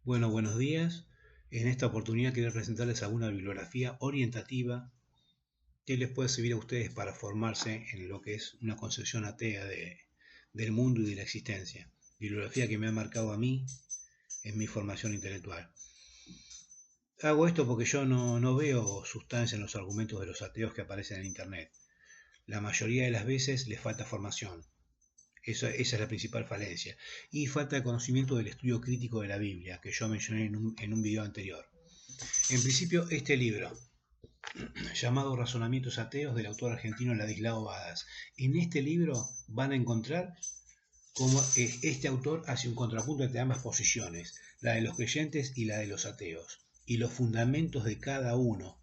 Bueno, buenos días. En esta oportunidad quiero presentarles alguna bibliografía orientativa que les puede servir a ustedes para formarse en lo que es una concepción atea del mundo y de la existencia. Bibliografía que me ha marcado a mí en mi formación intelectual. Hago esto porque yo no veo sustancia en los argumentos de los ateos que aparecen en Internet. La mayoría de las veces les falta formación. Esa es la principal falencia. Y falta de conocimiento del estudio crítico de la Biblia, que yo mencioné en un video anterior. En principio, este libro, llamado Razonamientos Ateos, del autor argentino Ladislao Badas. En este libro van a encontrar cómo este autor hace un contrapunto entre ambas posiciones, la de los creyentes y la de los ateos, y los fundamentos de cada uno,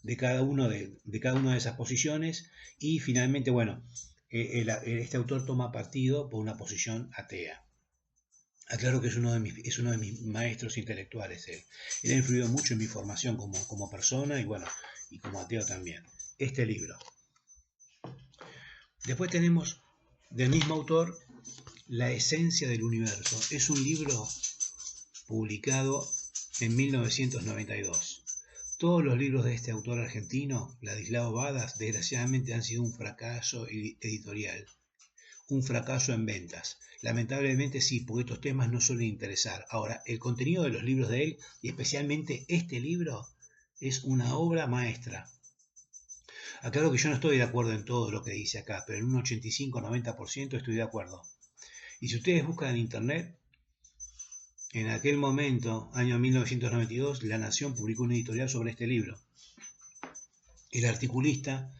de cada una de esas posiciones, y finalmente, bueno, este autor toma partido por una posición atea. Aclaro que es uno de mis maestros intelectuales. Él ha influido mucho en mi formación como persona y bueno, y como ateo también. Este libro. Después tenemos del mismo autor La esencia del universo. Es un libro publicado en 1992. Todos los libros de este autor argentino, Ladislao Badas, desgraciadamente han sido un fracaso editorial. Un fracaso en ventas. Lamentablemente sí, porque estos temas no suelen interesar. Ahora, el contenido de los libros de él, y especialmente este libro, es una obra maestra. Aclaro que yo no estoy de acuerdo en todo lo que dice acá, pero en un 85-90% estoy de acuerdo. Y si ustedes buscan en internet, en aquel momento, año 1992, La Nación publicó un editorial sobre este libro. El articulista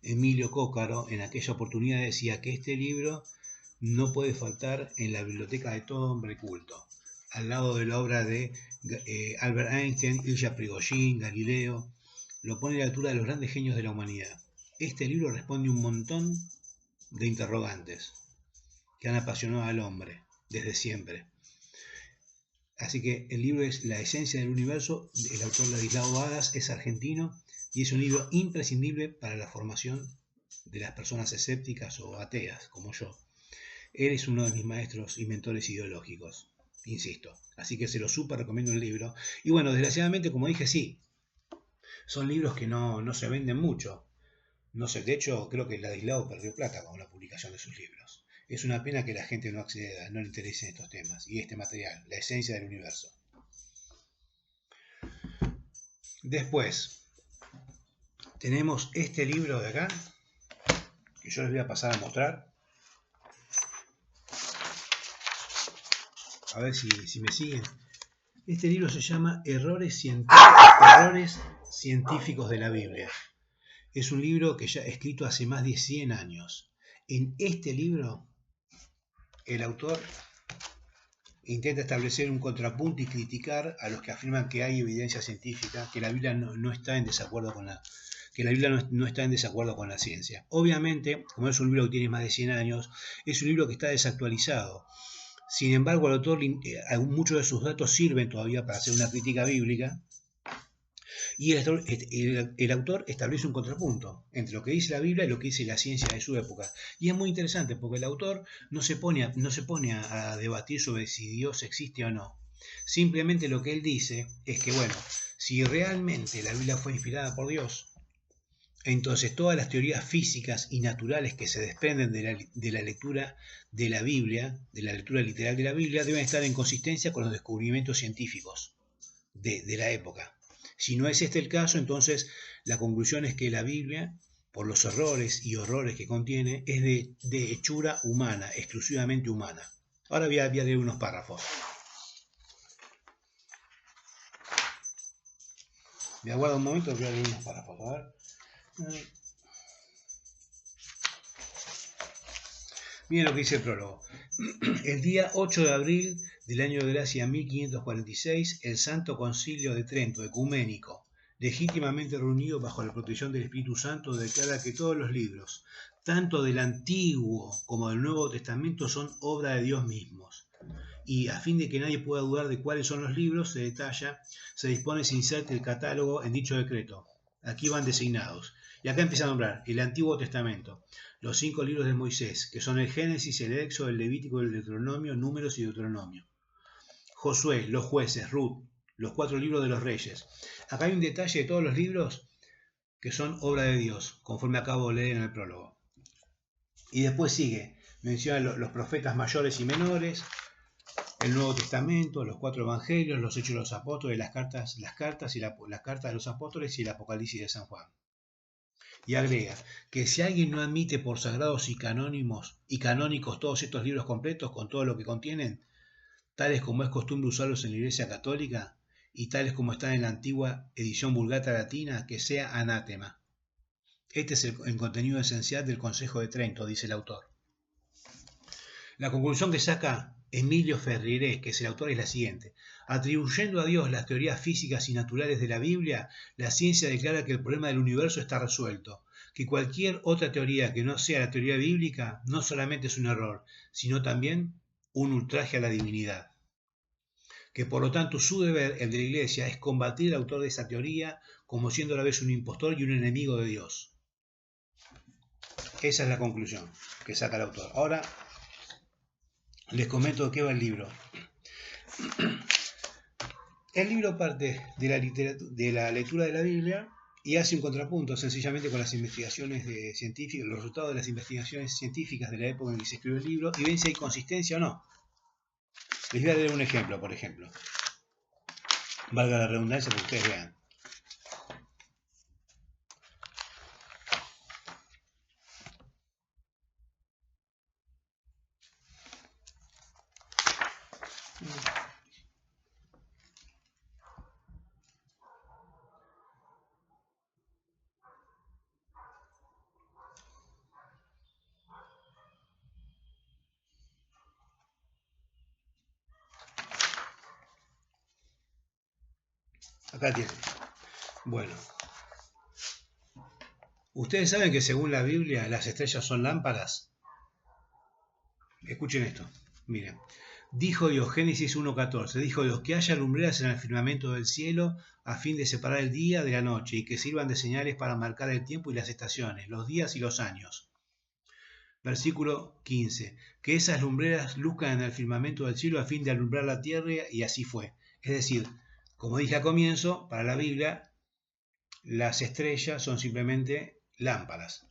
Emilio Cócaro en aquella oportunidad decía que este libro no puede faltar en la biblioteca de todo hombre culto, al lado de la obra de Albert Einstein, Ilya Prigogine, Galileo. Lo pone a la altura de los grandes genios de la humanidad. Este libro responde un montón de interrogantes que han apasionado al hombre desde siempre. Así que el libro es La esencia del universo. El autor Ladislao Badas es argentino y es un libro imprescindible para la formación de las personas escépticas o ateas como yo. Él es uno de mis maestros y mentores ideológicos, insisto. Así que se lo súper recomiendo el libro. Y bueno, desgraciadamente, como dije, sí, son libros que no se venden mucho. No sé, de hecho, creo que Ladislao perdió plata con la publicación de sus libros. Es una pena que la gente no acceda, no le interesen estos temas y este material, la esencia del universo. Después, tenemos este libro de acá, que yo les voy a pasar a mostrar. A ver si me siguen. Este libro se llama Errores científicos de la Biblia. Es un libro que ya escrito hace más de 100 años. En este libro, el autor intenta establecer un contrapunto y criticar a los que afirman que hay evidencia científica, que la Biblia no está en desacuerdo con que la Biblia no está en desacuerdo con la ciencia. Obviamente, como es un libro que tiene más de 100 años, es un libro que está desactualizado. Sin embargo, el autor, muchos de sus datos sirven todavía para hacer una crítica bíblica, y el autor establece un contrapunto entre lo que dice la Biblia y lo que dice la ciencia de su época. Y es muy interesante porque el autor no se pone a debatir sobre si Dios existe o no. Simplemente lo que él dice es que, bueno, si realmente la Biblia fue inspirada por Dios, entonces todas las teorías físicas y naturales que se desprenden de la lectura de la Biblia, de la lectura literal de la Biblia, deben estar en consistencia con los descubrimientos científicos de la época. Si no es este el caso, entonces la conclusión es que la Biblia, por los errores y horrores que contiene, es de hechura humana, exclusivamente humana. Ahora voy a leer unos párrafos. Me aguardo un momento, voy a leer unos párrafos. A ver. Miren lo que dice el prólogo. El día 8 de abril del año de gracia 1546, el Santo Concilio de Trento, ecuménico, legítimamente reunido bajo la protección del Espíritu Santo, declara que todos los libros, tanto del Antiguo como del Nuevo Testamento, son obra de Dios mismos. Y a fin de que nadie pueda dudar de cuáles son los libros, se dispone se inserte el catálogo en dicho decreto. Aquí van designados. Y acá empieza a nombrar el Antiguo Testamento, los 5 libros de Moisés, que son el Génesis, el Éxodo, el Levítico, el Deuteronomio, Números y Deuteronomio. Josué, los jueces, Ruth, los 4 libros de los reyes. Acá hay un detalle de todos los libros que son obra de Dios, conforme acabo de leer en el prólogo. Y después sigue, menciona los profetas mayores y menores, el Nuevo Testamento, los 4 evangelios, los hechos de los apóstoles, las cartas de los apóstoles y el Apocalipsis de San Juan. Y agrega que si alguien no admite por sagrados y canónicos todos estos libros completos con todo lo que contienen, tales como es costumbre usarlos en la Iglesia Católica y tales como están en la antigua edición Vulgata Latina, que sea anátema. Este es el contenido esencial del Consejo de Trento, dice el autor. La conclusión que saca Emilio Ferrier, que es el autor, es la siguiente. Atribuyendo a Dios las teorías físicas y naturales de la Biblia, la ciencia declara que el problema del universo está resuelto, que cualquier otra teoría que no sea la teoría bíblica no solamente es un error, sino también un ultraje a la divinidad. Que por lo tanto su deber, el de la Iglesia, es combatir al autor de esa teoría como siendo a la vez un impostor y un enemigo de Dios. Esa es la conclusión que saca el autor. Ahora les comento de qué va el libro. El libro parte de la lectura de la Biblia y hace un contrapunto sencillamente con las investigaciones científicas, los resultados de las investigaciones científicas de la época en que se escribió el libro y ven si hay consistencia o no. Les voy a leer un ejemplo, por ejemplo. Valga la redundancia para que ustedes vean. Acá tienen. Bueno. Ustedes saben que según la Biblia las estrellas son lámparas. Escuchen esto. Miren. Dijo Dios, Génesis 1.14, dijo Dios, que haya lumbreras en el firmamento del cielo a fin de separar el día de la noche y que sirvan de señales para marcar el tiempo y las estaciones, los días y los años. Versículo 15, que esas lumbreras luzcan en el firmamento del cielo a fin de alumbrar la tierra, y así fue. Es decir, como dije al comienzo, para la Biblia las estrellas son simplemente lámparas.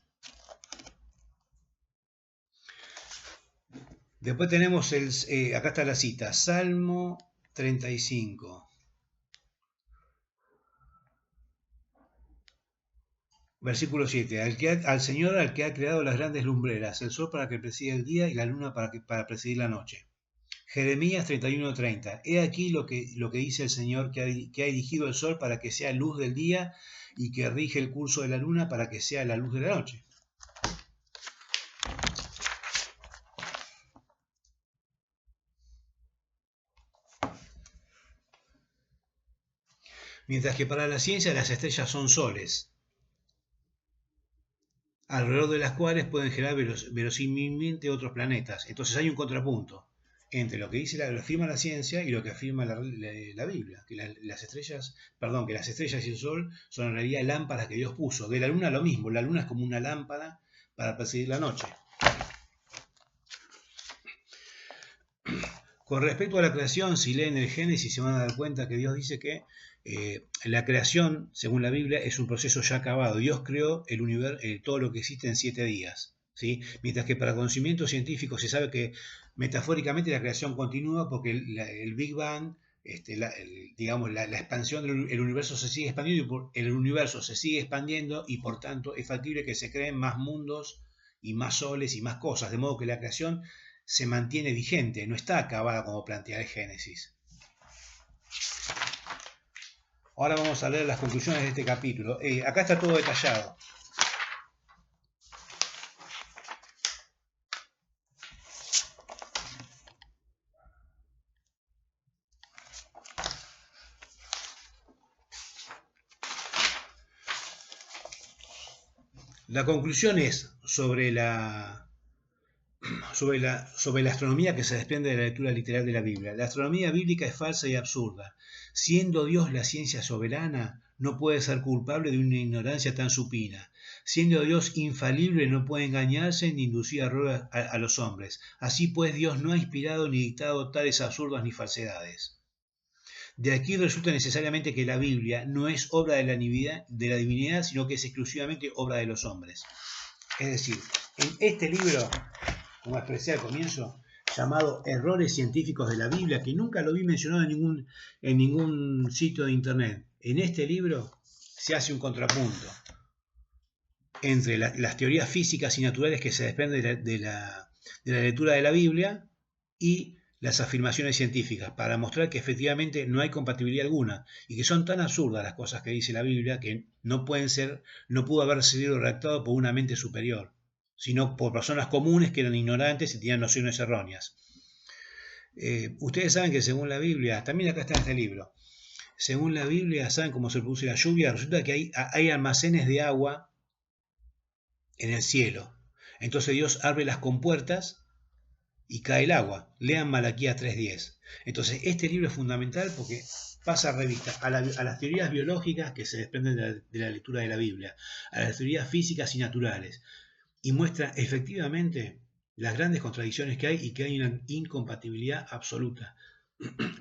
Después tenemos, acá está la cita, Salmo 35. Versículo 7. Al Señor, al que ha creado las grandes lumbreras, el sol para que presida el día y la luna para presidir la noche. Jeremías 31:30. He aquí lo que dice el Señor, que ha erigido el sol para que sea luz del día y que rige el curso de la luna para que sea la luz de la noche. Mientras que para la ciencia las estrellas son soles, alrededor de las cuales pueden generar verosímilmente otros planetas. Entonces hay un contrapunto entre lo que afirma la ciencia y lo que afirma la Biblia, que las estrellas y el sol son en realidad lámparas que Dios puso. De la luna lo mismo, la luna es como una lámpara para presidir la noche. Con respecto a la creación, si leen el Génesis se van a dar cuenta que Dios dice que la creación, según la Biblia, es un proceso ya acabado. Dios creó el universo, todo lo que existe en 7 días. ¿Sí? Mientras que para conocimiento científico se sabe que metafóricamente la creación continúa porque el Big Bang, la expansión del universo se sigue expandiendo y el universo se sigue expandiendo y por tanto es factible que se creen más mundos y más soles y más cosas, de modo que la creación se mantiene vigente, no está acabada como plantea el Génesis. Ahora vamos a leer las conclusiones de este capítulo. Acá está todo detallado. La conclusión es sobre la astronomía que se desprende de la lectura literal de la Biblia. La astronomía bíblica es falsa y absurda. Siendo Dios la ciencia soberana, no puede ser culpable de una ignorancia tan supina. Siendo Dios infalible, no puede engañarse ni inducir error a los hombres. Así pues, Dios no ha inspirado ni dictado tales absurdos ni falsedades. De aquí resulta necesariamente que la Biblia no es obra de la divinidad, sino que es exclusivamente obra de los hombres. Es decir, en este libro, como expresé al comienzo, llamado Errores Científicos de la Biblia, que nunca lo vi mencionado en ningún sitio de internet, en este libro se hace un contrapunto entre las teorías físicas y naturales que se desprenden de la lectura de la Biblia y las afirmaciones científicas, para mostrar que efectivamente no hay compatibilidad alguna y que son tan absurdas las cosas que dice la Biblia que no pudo haber sido redactado por una mente superior, sino por personas comunes que eran ignorantes y tenían nociones erróneas. Ustedes saben que según la Biblia, también acá está este libro, según la Biblia, ¿saben cómo se produce la lluvia? Resulta que hay almacenes de agua en el cielo. Entonces Dios abre las compuertas y cae el agua. Lean Malaquías 3:10. Entonces este libro es fundamental porque pasa revista a las teorías biológicas que se desprenden de la lectura de la Biblia, a las teorías físicas y naturales, y muestra efectivamente las grandes contradicciones que hay y que hay una incompatibilidad absoluta.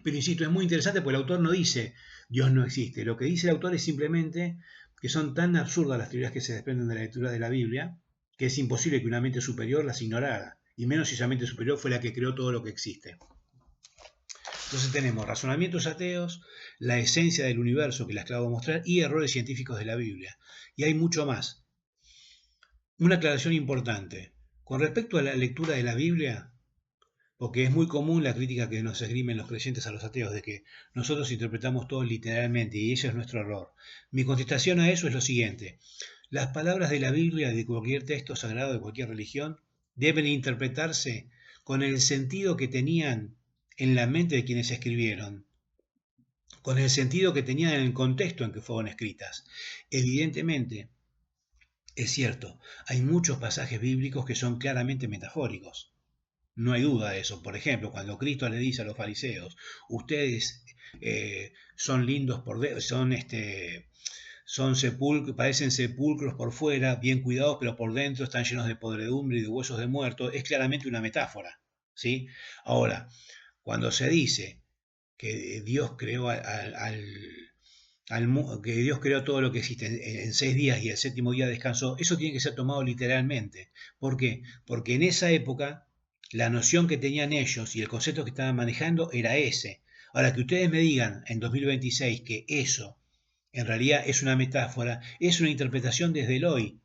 Pero insisto, es muy interesante porque el autor no dice Dios no existe. Lo que dice el autor es simplemente que son tan absurdas las teorías que se desprenden de la lectura de la Biblia que es imposible que una mente superior las ignorara, y menos si esa mente superior fue la que creó todo lo que existe. Entonces tenemos razonamientos ateos, la esencia del universo que les acabo de mostrar y errores científicos de la Biblia. Y hay mucho más. Una aclaración importante. Con respecto a la lectura de la Biblia, porque es muy común la crítica que nos esgrimen los creyentes a los ateos de que nosotros interpretamos todo literalmente y ese es nuestro error. Mi contestación a eso es lo siguiente. Las palabras de la Biblia, de cualquier texto sagrado de cualquier religión, deben interpretarse con el sentido que tenían en la mente de quienes escribieron, con el sentido que tenían en el contexto en que fueron escritas. Evidentemente, es cierto, hay muchos pasajes bíblicos que son claramente metafóricos. No hay duda de eso. Por ejemplo, cuando Cristo le dice a los fariseos, ustedes son lindos parecen sepulcros por fuera, bien cuidados, pero por dentro están llenos de podredumbre y de huesos de muertos, es claramente una metáfora, ¿sí? Ahora, cuando se dice que Dios creó que Dios creó todo lo que existe en 6 días y el séptimo día descansó, eso tiene que ser tomado literalmente. ¿Por qué? Porque en esa época la noción que tenían ellos y el concepto que estaban manejando era ese. Ahora, que ustedes me digan en 2026 que eso en realidad es una metáfora, es una interpretación desde el hoy.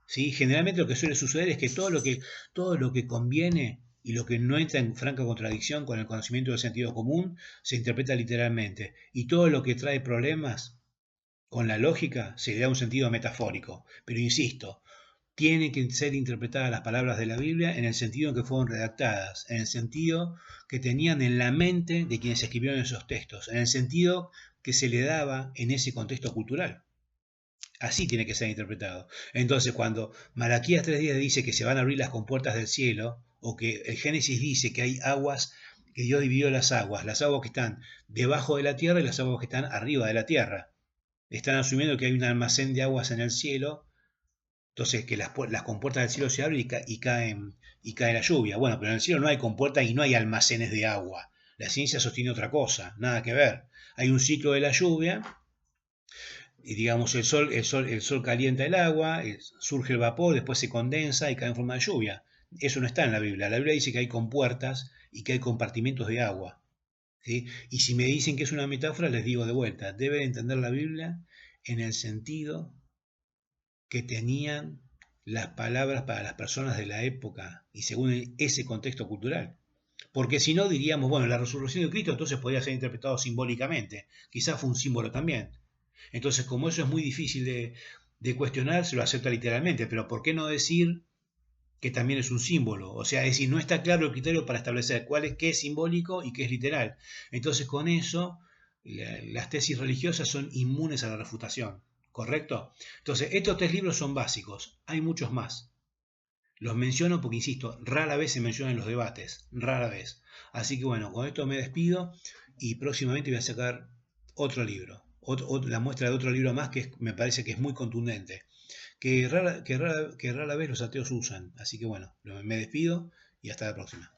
¿Sí? Generalmente lo que suele suceder es que todo lo que conviene y lo que no entra en franca contradicción con el conocimiento del sentido común se interpreta literalmente. Y todo lo que trae problemas con la lógica se le da un sentido metafórico. Pero insisto, tienen que ser interpretadas las palabras de la Biblia en el sentido en que fueron redactadas, en el sentido que tenían en la mente de quienes escribieron esos textos, en el sentido que se le daba en ese contexto cultural. Así tiene que ser interpretado. Entonces, cuando Malaquías 3:10 dice que se van a abrir las compuertas del cielo, o que el Génesis dice que hay aguas, que Dios dividió las aguas que están debajo de la tierra y las aguas que están arriba de la tierra. Están asumiendo que hay un almacén de aguas en el cielo, entonces que las compuertas del cielo se abren y cae la lluvia. Bueno, pero en el cielo no hay compuertas y no hay almacenes de agua. La ciencia sostiene otra cosa, nada que ver. Hay un ciclo de la lluvia, y digamos el sol calienta el agua, surge el vapor, después se condensa y cae en forma de lluvia. Eso no está en la Biblia. La Biblia dice que hay compuertas y que hay compartimentos de agua. ¿Sí? Y si me dicen que es una metáfora, les digo de vuelta, deben entender la Biblia en el sentido que tenían las palabras para las personas de la época y según ese contexto cultural. Porque si no diríamos, bueno, la resurrección de Cristo entonces podría ser interpretado simbólicamente. Quizás fue un símbolo también. Entonces, como eso es muy difícil de cuestionar, se lo acepta literalmente. Pero ¿por qué no decir que también es un símbolo? O sea, es decir, no está claro el criterio para establecer qué es simbólico y qué es literal. Entonces, con eso, las tesis religiosas son inmunes a la refutación. ¿Correcto? Entonces, estos 3 libros son básicos. Hay muchos más. Los menciono porque, insisto, rara vez se mencionan en los debates. Rara vez. Así que bueno, con esto me despido y próximamente voy a sacar otro libro. La muestra de otro libro más que me parece que es muy contundente. Que rara vez los ateos usan. Así que bueno, me despido y hasta la próxima.